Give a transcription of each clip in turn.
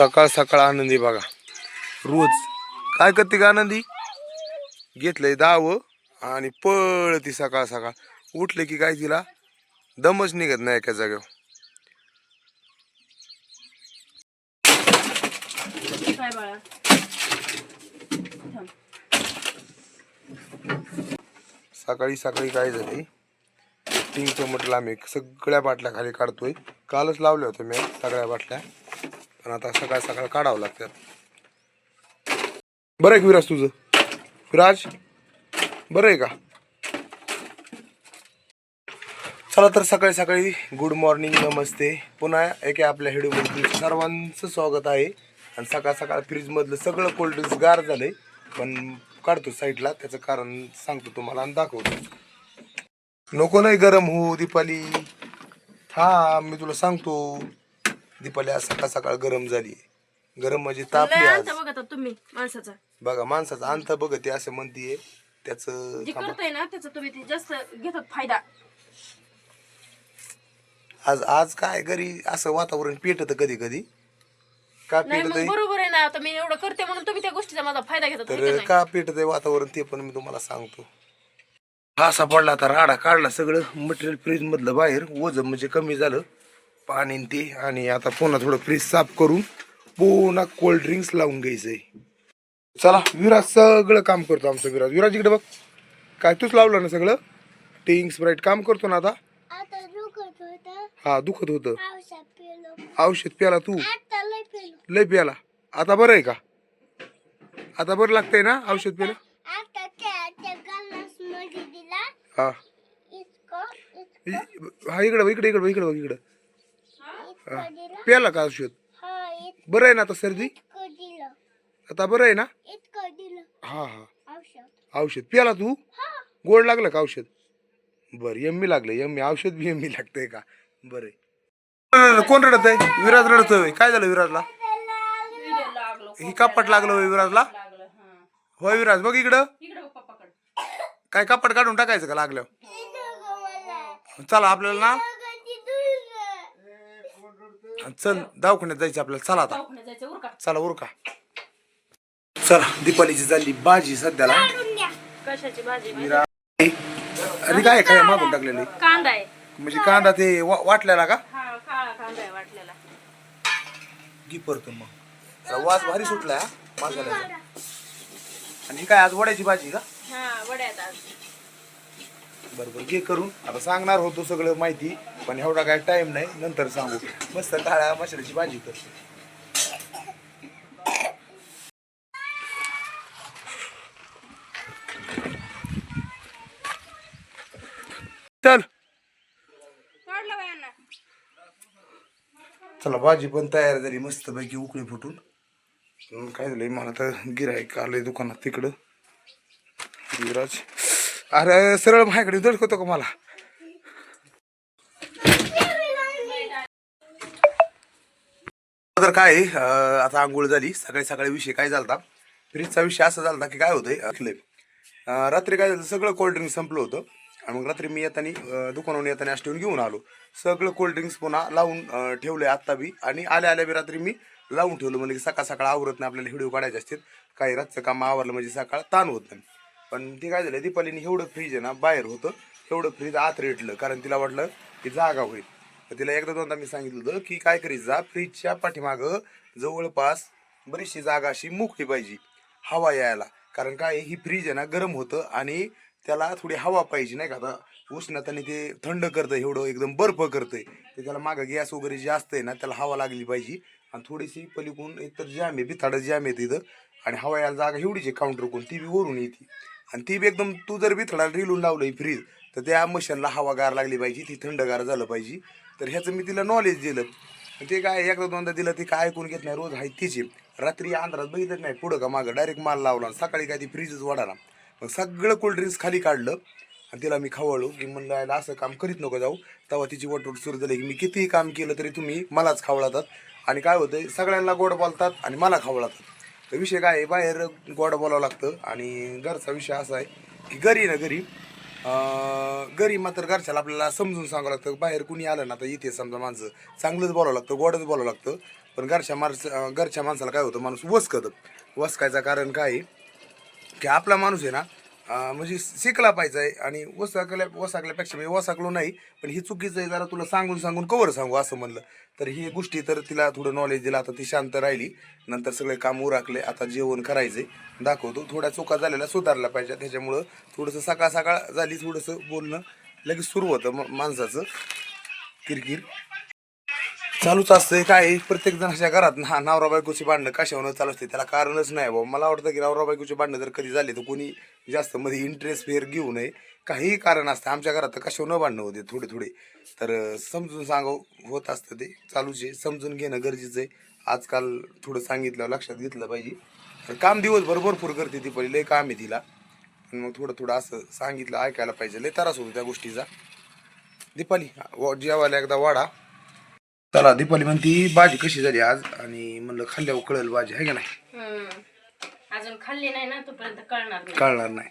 सकाळ सकाळ आनंदी बघा. रोज काय करते का आनंदी? घेतलंय दाव आणि पळती सकाळ सकाळ. उठले की काय तिला दमच निघत नाही एका जागेवर. सकाळी सकाळी काय झालंय, टिंगचं म्हटलं आम्ही सगळ्या बाटल्या खाली काढतोय. कालच लावल्या होत्या मी सगळ्या बाटल्या, पण आता सकाळ सकाळ काढावं लागतात. बरं आहे का विराज तुझं? विराज बरं आहे का? चला तर सकाळी सकाळी गुड मॉर्निंग, नमस्ते. पुन्हा एका आपल्या व्हिडिओमध्ये सर्वांचं स्वागत आहे. आणि सकाळ सकाळ फ्रीजमधलं सगळं कोल्ड्रिंक्स गार झालंय, पण काढतो साईडला. त्याचं कारण सांगतो तुम्हाला आणि दाखवतो. नको नाही गरम हो दीपाली, थांब मी तुला सांगतो. दीपाली आज सकाळ सकाळ गरम झाली. गरम म्हणजे तापली आज. तुम्ही माणसाचा बघा माणसाचा अंत बघते असं म्हणतीये. त्याचं जे करताय ना त्याचा तुम्ही जास्त घेतात फायदा. आज आज काय घरी असं वातावरण पेटत कधी कधी का नाही पेटत मग बरोबर आहे ना. आता मी एवढं करते म्हणून तुम्ही त्या गोष्टीचा माझा फायदा घेतात. तर का पेटत आहे वातावरण ते पण मी तुम्हाला सांगतो. हा असा पडला आता राडा काढला सगळं मटेरियल फ्रीज मधलं बाहेर. वजन म्हणजे कमी झालं पाणी न ते. आणि आता पुन्हा थोडं फ्रीज साफ करून पुन्हा कोल्ड ड्रिंक्स लावून घ्यायचंय. चला विराज सगळं काम करतो आमचं. विराज विराज इकडे बघ. काय तूच लावलं ना सगळं? टिंग स्प्राईट काम करतो ना आता. हा दुखत होतं. औषध प्याला तू? लय प्याला. आता बरं आहे का? आता बरं लागतंय ना औषध प्याला? हा हा इकडं इकडे इकडे इकडे बघ इकडं. प्याला का औषध? बरं आहे ना आता? सर्दी आता बरं आहे ना? हा हा औषध प्याला तू? गोड लागलं का औषध? बरं यम्मी लागलं. यम्मी औषध बी यम्मी लागतंय का? बरं आहे. कोण रडत आहे? विराज रडतोय. काय झालं विराजला? ही कपाट लागलं होय विराजला? होय विराज बघ इकडं. काय कपाट काढून टाकायचं का लागलं? चला आपल्याला ना चल दवाखान्यात जायचं आपल्याला. चला आता चला उरका. चला दीपालीची झाली भाजी सध्याला. कशाची भाजी? आणि काय काय मागून टाकलेली? कांदा आहे. म्हणजे कांदा ते वाटलेला का? हा काळा कांदा आहे वाटलेला. घी परतून मग. वास भारी सुटलाय मसाल्याचा. आणि काय आज वड्याची भाजी का? हा वड्यात आज. बरोबर घे करून. आता सांगणार होतो सगळं माहिती, पण एवढा काय टाइम नाही, नंतर सांगू. मस्त काळ्या मसाल्याची भाजी कर. चल चला भाजी पण तयार झाली मस्त पैकी उकळी फुटून. काय झालंय मला तर गिऱ्हाईक आलंय दुकानात तिकडं. विराज अरे सरळ माझ्याकडे दडकतो का मला? तर काय आता आंघोळ झाली. सकाळी सकाळी विषय काय झाला, फ्रीजचा विषय असा झाला की काय होतंय रात्री काय झालं सगळं कोल्ड्रिंक संपलं होतं. आणि मग रात्री मी येताना दुकानावरून येताना ठेवून घेऊन आलो सगळं कोल्ड्रिंक्स. पुन्हा लावून ठेवलंय आत्ता बी. आणि आल्या आल्या बी रात्री मी लावून ठेवलं. म्हणजे सकाळ सकाळ आवरत नाही आपल्याला व्हिडिओ काढायचे असतात. काही रातचं काम आवरलं म्हणजे सकाळ ताण होत नाही. पण ते काय झालं दीपालीने एवढं फ्रीज आहे ना बाहेर होतं एवढं फ्रीज आत रेटलं. कारण तिला वाटलं की जागा होईल. तर तिला एकदा दोनदा मी सांगितलं होतं की काय करीत जा फ्रीजच्या पाठीमागं जवळपास बरीचशी जागा अशी मोकळी पाहिजे हवा यायला. कारण काय ही फ्रीज आहे ना गरम होतं आणि त्याला थोडी हवा पाहिजे नाही का. आता उष्णताने ते थंड करतं एवढं एकदम बर्फ करतंय ते. त्याला मागं गॅस वगैरे जास्त आहे ना त्याला हवा लागली पाहिजे. आणि थोडीशी पलीकडून एकतर जॅम आहे बिथाडं जॅम आहे तिथं. आणि हवा यायला जागा एवढीच आहे काउंटर करून ती बी वरून येते. आणि ती बी एकदम तू जर बिथडाला रिलून लावलं ही फ्रीज तर त्या मशीनला हवा गार लागली पाहिजे. ती थंडगार झालं पाहिजे. तर ह्याचं मी तिला नॉलेज दिलं. ते काय एकदा दोनदा दिलं ती काय ऐकून घेत नाही. रोज आहे तिची. रात्री अंधारात बघितलं नाही पुढं का मागं डायरेक्ट माल लावला. सकाळी काय ती फ्रीजच वाढाला. मग सगळं कोल्ड्रिंक्स खाली काढलं आणि तिला मी खवळलो की म्हणलं असं काम करीत नको जाऊ. तेव्हा तिची वटवट सुरू झाली की मी कितीही काम केलं तरी तुम्ही मलाच खवळतात. आणि काय होतंय सगळ्यांना गोड बोलतात आणि मला खवळतात. तर विषय काय आहे बाहेर गोड बोलावं लागतं. आणि घरचा विषय असा आहे की घरी मात्र घरच्याला आपल्याला समजून सांगावं लागतं. बाहेर कुणी आलं ना तर इथे समजा माणसं चांगलंच बोलावं लागतं गोडच बोलावं लागतं. पण घरच्या माणसाला काय होतं, माणूस वसकतं. वसकायचं कारण काय आहे की आपला माणूस आहे ना म्हणजे शिकला पाहिजे आणि वसाकल्यापेक्षा मी वसाकलो नाही, पण ही चुकीचं आहे. जरा तुला सांगून सांगून कवर सांगू असं म्हणलं तर ही गोष्टी तर तिला थोडं नॉलेज दिलं. आता ती शांत राहिली, नंतर सगळे काम उरकले. आता जेवण करायचे, दाखवतो. थोड्या चुका झालेल्या सुधारल्या पाहिजे, त्याच्यामुळं थोडंसं सकाळ सकाळ झाली थोडंसं बोलणं लगेच सुरू होतं माणसाचं. किरकिर चालूच असतंय. काय प्रत्येक जणाच्या घरात नवरा बायकोची भांडणं कशावर चालू असते त्याला कारणच नाही बाबा. मला वाटतं की नवरा बायकोची भांडणं जर कधी झाली तर कोणी जास्त मध्ये इंटरेस्ट फेअर घेऊ नये. काहीही कारण असतं. आमच्या घरात तर कशावर न भांडणं होते थोडे थोडे, तर समजून सांगावं होत असतं. ते चालूच आहे, समजून घेणं गरजेचं आहे. आजकाल थोडं सांगितलं लक्षात घेतलं पाहिजे. तर काम दिवसभर भरपूर करते ती, पहिले लय काम आहे तिला. मग थोडं थोडं असं सांगितलं ऐकायला पाहिजे. लय त्रास होतो त्या गोष्टीचा. दीपाली जेवायला एकदा वाढा. चला, दीपाली म्हणती भाजी कशी झाली आज, आणि म्हणलं खाल्ल्यावर कळेल भाजी आहे का नाही. अजून खाल्ली नाही ना, तोपर्यंत कळणार नाही. कळणार नाही.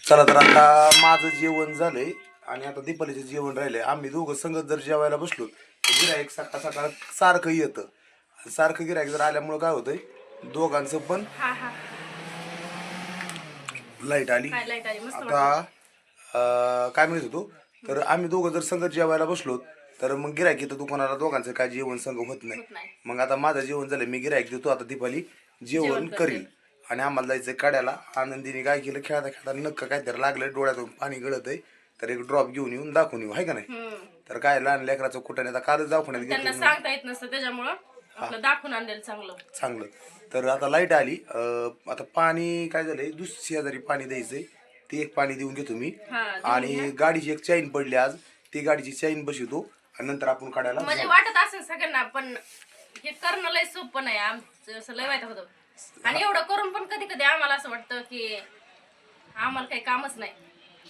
चला, तर आता माझं जेवण झालंय आणि आता दीपालीचं जेवण राहिलंय. आम्ही दोघं संगत जर जेवायला बसलो तर गिऱ्हाईक सकाळ सकाळ सारखं येतं. सारखं गिऱ्हाईक जर आल्यामुळं काय होतंय, दोघांचं पण लाईट आली. आता काय म्हणत होतो, तर आम्ही दोघं जर संगत जेवायला बसलो तर मग गिऱ्हाईक येतं दुकानाला, दोघांचं काय जेवण संग होत नाही. मग आता माझं जेवण झालं, मी गिऱ्हाईक देतो, आता दीपाली जेवण करील. आणि आम्हाला जायचंय काड्याला. आनंदीने काय केलं, खेळता खेळता नक्क काहीतरी लागलं, डोळ्यातून पाणी गळत आहे, तर एक ड्रॉप घेऊन येऊन दाखवून येऊ, आहे का नाही. तर काय लहान लेकराचं कुठं आता कालच दवाखान्यात त्यांना घेतलं, सांगता येत नसतं, त्याच्यामुळं आपलं दाखवून आणलेलं चांगलं. तर आता लाईट आली. आता पाणी काय झालंय, शेजारी पाणी द्यायचंय, ते एक पाणी देऊन घेतो मी. आणि गाडीची एक चैन पडली आज, ती गाडीची चैन बसवतो आणि नंतर आपण काढायला म्हणजे वाटत असेल सगळ्यांना, पण हे करणं लय सोपं नाही. आमचं असं लय वाईट होतं. आणि एवढं करून पण कधी कधी आम्हाला असं वाटतं की आम्हाला काही कामच नाही,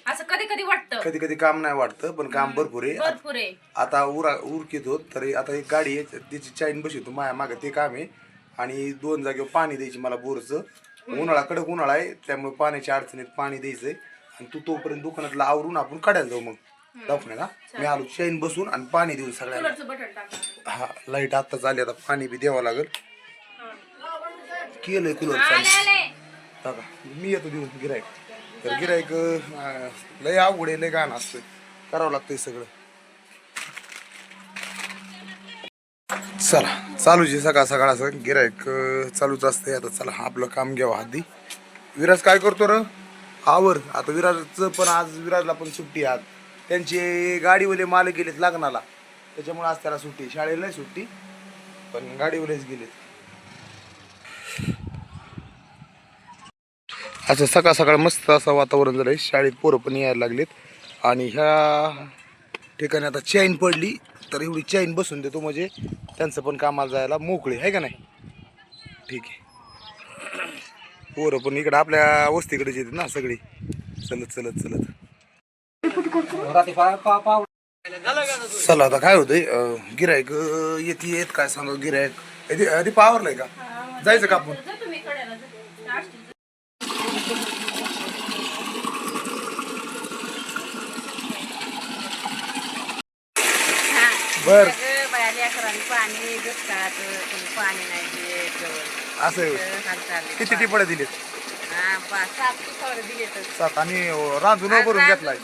असं कधी कधी वाटतं. कधी कधी काम नाही वाटतं, पण काम भरपूर आहे. आता उरकीत होत, तर आता एक गाडी आहे त्याची चैन बसवतो माझ्या मागं, ते काम आहे. आणि 2 जागेवर पाणी द्यायची मला बोरचं. उन्हाळा कडक उन्हाळा आहे, त्यामुळे पाण्याच्या अडचणीत पाणी द्यायचंय. आणि तू तोपर्यंत दुकानातला आवरून आपण काढायला जाऊ. मग दवाखान्याला मी आलो चैन बसून आणि पाणी देऊन सगळ्यांना. हा, लाईट आत्ताच आली, आता पाणी बी द्यावं लागेल. केलंय कूलर चालू. मी येतो देऊन गिरायक. तर गिरायक लय अवघड आहे, लय गाणं असतं, करावं लागतंय सगळं. चला, चालूच आहे सकाळ सकाळ असं गिरायक चालूच असतंय. आता चला आपलं काम घ्यावं आधी. विराज काय करतो र, आवर. आता विराजचं पण आज, विराजला पण सुट्टी आज. त्यांचे गाडीवाले मालक गेलेत लग्नाला, त्याच्यामुळे आज त्याला सुट्टी. शाळेला नाही सुट्टी, पण गाडीवालेच गेलेत. असं सकाळ सकाळ मस्त असं वातावरण झालंय. शाळेत पोरं पण यायला लागलेत. आणि ह्या ठिकाणी आता चैन पडली, तर एवढी चैन बसून देतो म्हणजे त्यांचं पण कामाला जायला मोकळे, आहे का नाही. ठीक आहे. पोरं पण इकडं आपल्या वस्तीकडेच येतात ना सगळी, चलत चलत चलत. चला, आता काय होतंय, गिरायक येत काय सांगा. गिरायक आधी पावरलंय का, जायचं का आपण. बर, असं किती टिपड्या दिलेत. 7 आणि रांजून भरून घेतलाय.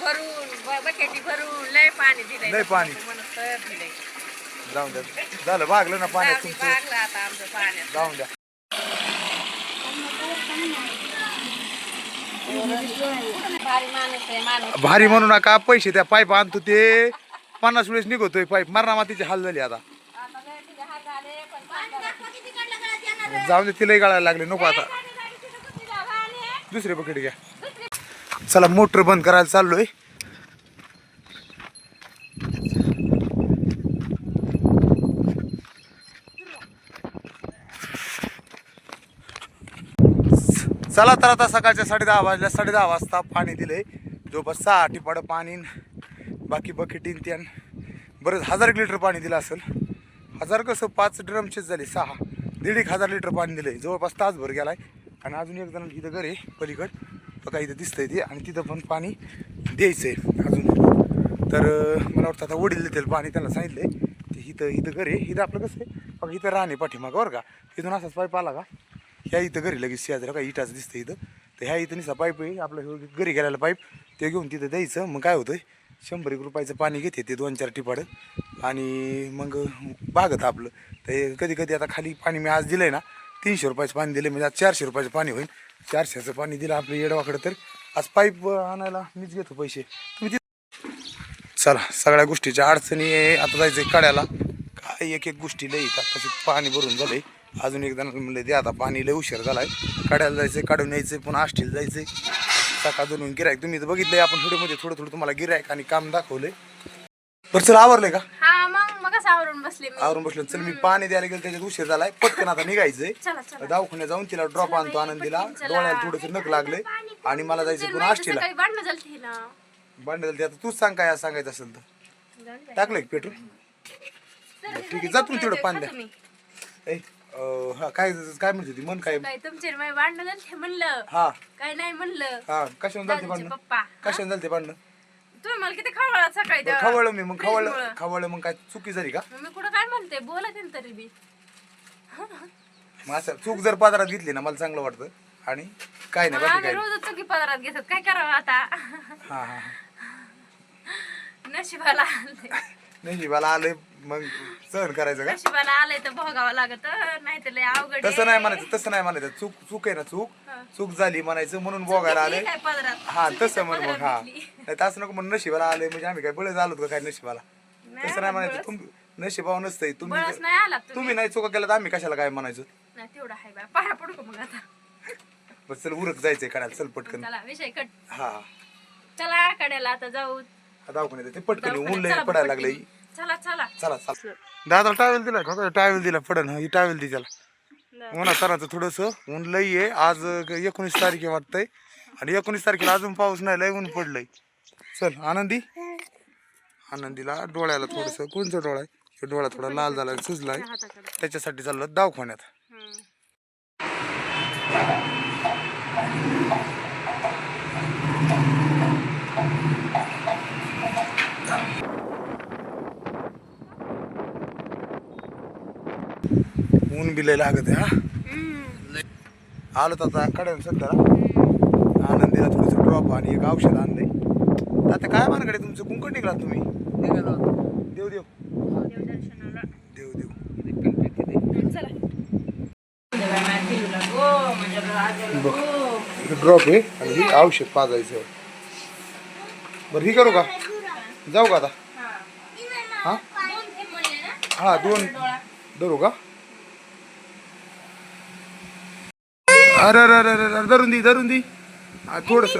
लय पाणी जाऊन द्या, झालं भागलं ना पाण्यात तुमचं, जाऊन द्या. भारी म्हणू नका, पैसे त्या पाईप आणतो ते 50 वेळेस निघतोय पाईप. मरणा मातीची हाल झाली आता. जाऊन दे, तिलाही गाळायला लागले, नको आता. दुसरे बकेट घ्या. चला, मोटर बंद करायला चाललोय. चला, तर आता सकाळच्या 10:30 वाजल्या. 10:30 वाजता पाणी दिलंय, जवळपास 6 टिपाडं पाणी, बाकी बकेटीन त्यान बरंच 1000 लिटर पाणी दिलं असेल. 1000 कसं, 5 ड्रमचेच झाले, 6 1,500 लिटर पाणी दिलंय, जवळपास तासभर गेलाय. आणि अजून एक जण इथं घर आहे पलीकड बघा, इथं दिसतंय ते, आणि तिथं पण पाणी द्यायचंय अजून. तर मला वाटतं आता वडील देतील पाणी, त्यांना सांगितलंय ते. इथं घर आहे, इथं आपलं कसं आहे बघा इथं राहणे पाठीमागं बरं का, इथून असाच पाईप आला का ह्या इथं घरी लगेच शेजारी का इटाचं दिसतं इथं, तर ह्या इथं निसा पाईप आहे आपलं घरी गेलेला पाईप, ते घेऊन तिथं द्यायचं. मग काय होतं 100 रुपयाचं पाणी घेते ते 2-4 टिपाडं आणि मग बागत आपलं. तर कधी कधी आता खाली पाणी मी आज दिलं आहे ना 300 रुपयाचं पाणी दिलं, म्हणजे आज 400 रुपयाचं पाणी होईल. 400चं पाणी दिलं आपलं येडवाकडं, तर आज पाईप आणायला मीच घेतो पैसे. तुम्ही चला सगळ्या गोष्टीच्या अडचणी आहे. आता जायचं कड्याला, काय एक एक गोष्टी लई येतात. तशी पाणी भरून झालंय. अजून एकदा म्हणलं ते आता पाणी लई उशीर झालाय. कड्याला जायचंय, काढून यायचंय, पुन्हा आष्टीला जायचंय. सकाळ धरून गिरायक तुम्ही तर बघितलंय आपण व्हिडिओमध्ये थोडं थोडं तुम्हाला गिरायक आणि काम दाखवलंय. बरं चला आवरलंय का? हा मग आवरून बसले मी. आवरून बसलं. चल मी पाणी द्यायला गेलो त्याच्यात उशीर झालाय. पटकन आता निघायचंय. चला दवाखान्यात जाऊन तिला ड्रॉप आणतो आनंदीला. डोळ्याला थोडंसं नख लागले आणि मला जायचं पुन्हा आष्टीला. काही भांडणं झालती ना. भांडण झालं ते आता तूच सांग काय सांगायचं असेल तर. टाकलंय पेट्रोल? ठीक आहे जा तुम्ही तेवढं पाणी द्या. ए हा काय काय म्हणते ती मन काय? काय तुमचे भांडणं झालते म्हणलं. हा काय नाही म्हणलं. हा कशाने झालते भांडण? पप्पा कशाने झालते भांडण? तुम्ही मला किती खवळला सकाळी. खवळलं मी, मग खवळलं मग काय चुकी झाली का? मी कुठं काय म्हणते बोला तरी बी. मग असं चूक जर पदारात घेतली ना मला चांगलं वाटतं आणि काय नाही बाकी आम्ही काय. रोज चुकी पदारात घेतात, काय करावं आता. हा हा नशिबाला आलंय. नशिबाला आलंय मग सहन करायचं का? नशिबाला आलंय तर भोगावं लागत, नाही तर लय अवघड तसं नाही म्हणायचं, तसं नाही म्हणायचं. चूक आहे ना, चूक झाली म्हणायचं म्हणून भोगायला आले. काय पदरात. हा तसं म्हण मग. हा नाही तसं नको म्हणून नशिबाला आलंय म्हणजे आम्ही काय बळे झालो का काय नशिबाला? तसं नाही म्हणायचं. तुम्ही नशिबावर नसतंय. बळच नाही आला तुम्ही नाही चुका केला तर आम्ही कशाला काय म्हणायचं? नाही तेवढा आहे बा. पाया पडू का मग आता? बस चल उरक जायचंय कडायला, चल पटकन. चला विषय कट. हा चला कड्याला आता जाऊ. दवाखान्यात ते पटकन ऊन लय पडायला लागलंय. चला चला चला चला दादा टावेल दिला का? टावेल दिला पडन. ही टावेल दी त्याला. उन्हा सरांचं थोडंसं ऊन लई आहे. आज 19 तारीख वाटतंय आणि 19 तारखेला अजून पाऊस नाही, लय ऊन पडलंय. चल आनंदीला डोळ्याला थोडंसं, कोणचा डोळा आहे? डोळा थोडा लाल झाला सुजलाय, त्याच्यासाठी चाललं दवाखान्यात. ऊन बी लय लागत आहे. हा आलो तर आता कड्याला सध्या आनंदीला थोडंसं ड्रॉप आणि एक औषध आणलंय. आता काय मानकडे तुमचं कुंकड निघाला तुम्ही? देव देव देव देव ड्रॉप आहे आणि ही औषध पाजायचं. बरं ही करू का? जाऊ का आता? हा हा 2 धरू का? अरे अरे अरे अरे धरून दी थोडस.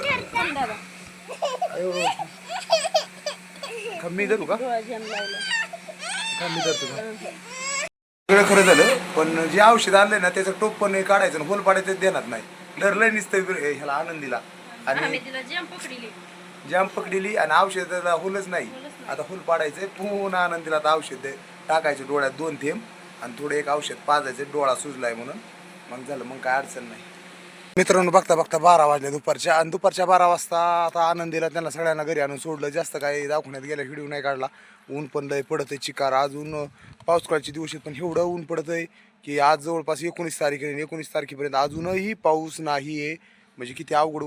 मी धरू का? मी धरतो का? सगळं खरं झालं, पण जे औषध आणलंय ना त्याचं टोप पण काढायचं ना, होल पाडायचं देणार नाही. लर लय निसतं ह्याला आनंदीला. आणि जाम पकडली आणि औषधाला होलच नाही. आता होल पाडायचंय पुन्हा आनंदीला. आता औषध टाकायचं डोळ्यात 2 थेंब आणि थोडं एक औषध पाजायचं, डोळा सुजलाय म्हणून. मग झालं, मग काय अडचण नाही. मित्रांनो बघता 12 वाजले दुपारच्या. आणि दुपारच्या 12 वाजता आता आनंदीला त्यांना सगळ्यांना घरी आणून सोडलं. जास्त काही दवाखान्यात गेल्या व्हिडिओ नाही काढला. ऊन पण लय पडत आहे, चिकार. अजून पावसाळ्याची दिवशी पण एवढं ऊन पडत आहे की आज जवळपास 19 तारीख आहे. 19 तारखेपर्यंत अजूनही पाऊस नाही आहे. म्हणजे किती अवघड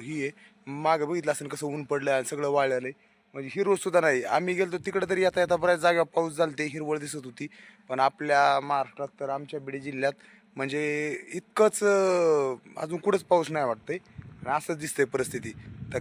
ही आहे. मागं बघितलं असेल कसं ऊन पडलं आणि सगळं वाळलेलं आहे. म्हणजे हिरवळ सुद्धा नाही. आम्ही गेलो तिकडे तरी येता बऱ्याच जागा पाऊस झाला, ते हिरवळ दिसत होती. पण आपल्या महाराष्ट्रात तर आमच्या बीड जिल्ह्यात म्हणजे इतकंच अजून कुठंच पाऊस नाही वाटतंय. आणि असंच दिसतंय परिस्थिती. तर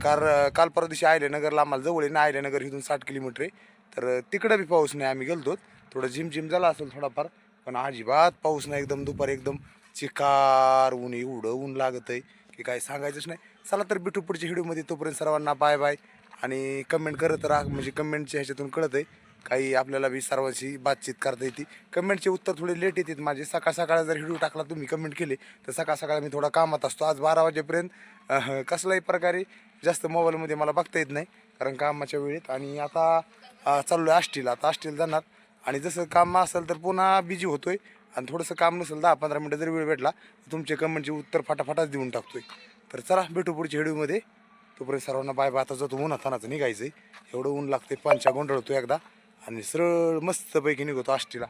काल परवा दिवशी आयल्यानगरला आम्हाला जवळ आहे ना, आयल्यानगर इथून 60 किलोमीटर आहे. तर तिकडं बी पाऊस नाही. आम्ही गेलतो थोडं झिमझिम झाला असेल थोडाफार, पण अजिबात पाऊस नाही. एकदम दुपारी एकदम चिकार ऊन, एवढं ऊन लागत आहे की काय सांगायचंच नाही. चला तर भेटू पुढच्या व्हिडिओमध्ये. तोपर्यंत सर्वांना बाय बाय. आणि कमेंट करत राहा, म्हणजे कमेंटच्या ह्याच्यातून कळत आहे काही आपल्याला बी सर्वांशी बातचीत करता येते. कमेंटचे उत्तर थोडे लेट येतात माझे. सकाळ जर व्हिडिओ टाकला तुम्ही कमेंट केले तर सकाळ मी थोडा कामात असतो. आज 12 वाजेपर्यंत कसलाही प्रकारे जास्त मोबाईलमध्ये मला बघता येत नाही कारण कामाच्या वेळेत. आणि आता चाललो आहे आष्टीला. आता आष्टीला जाणार आणि जसं काम असेल तर पुन्हा बिझी होतोय. आणि थोडंसं काम नसेल 10-15 मिनटं जर वेळ भेटला तुमचे कमेंटचे उत्तर फटाफटाच देऊन टाकतोय. तर चला भेटू पुढच्या व्हिडिओमध्ये. तोपर्यंत सर्वांना बाय बाय. आता जातो उन्हातानाचं निघायचं आहे. एवढं ऊन लागते, पंचा गोंधळतो एकदा आणि सरळ मस्तपैकी निघतो आष्टीला.